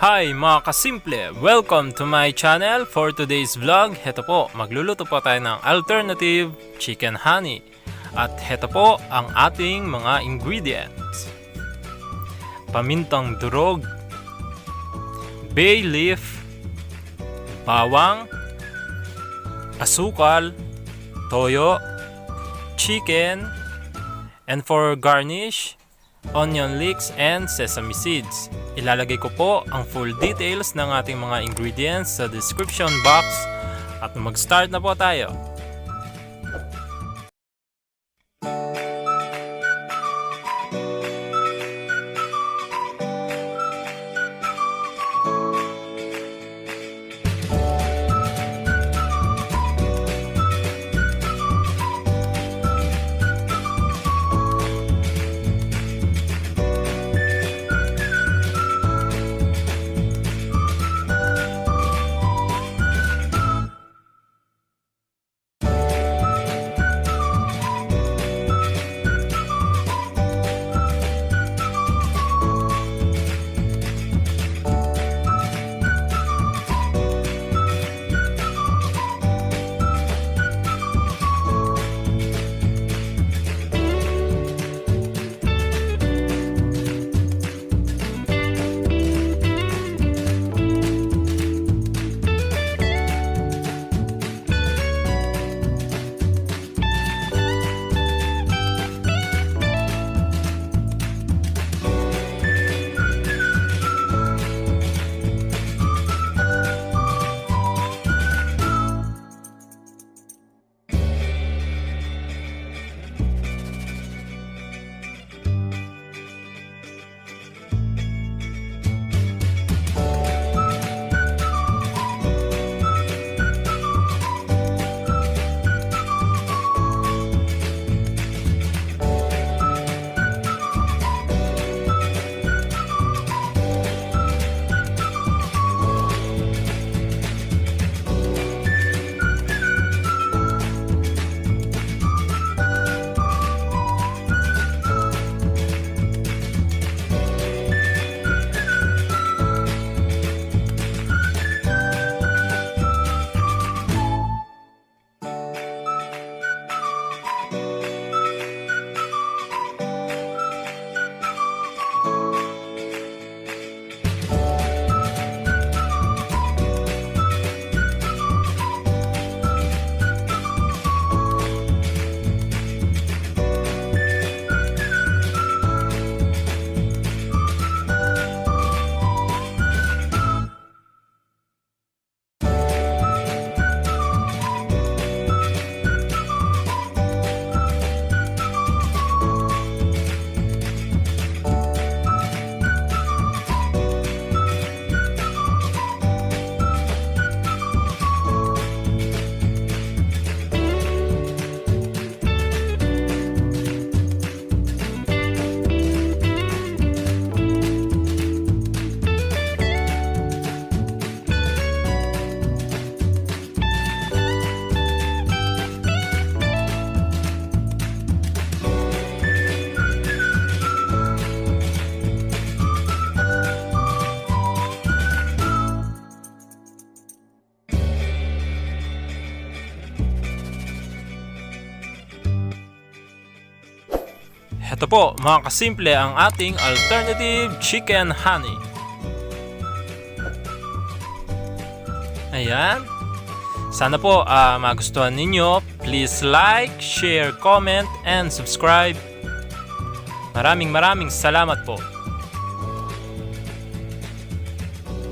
Hi mga kasimple! Welcome to my channel. For today's vlog, heto po, magluluto po tayo ng alternative chicken honey. At heto po ang ating mga ingredients. Pamintang durog, bay leaf, bawang, asukal, toyo, chicken, and for garnish, onion leeks and sesame seeds. Ilalagay ko po ang full details ng ating mga ingredients sa description box at mag-start na po tayo. Ito po mga kasimple ang ating alternative chicken honey. Ayan. Sana po magustuhan ninyo. Please like, share, comment, and subscribe. Maraming salamat po.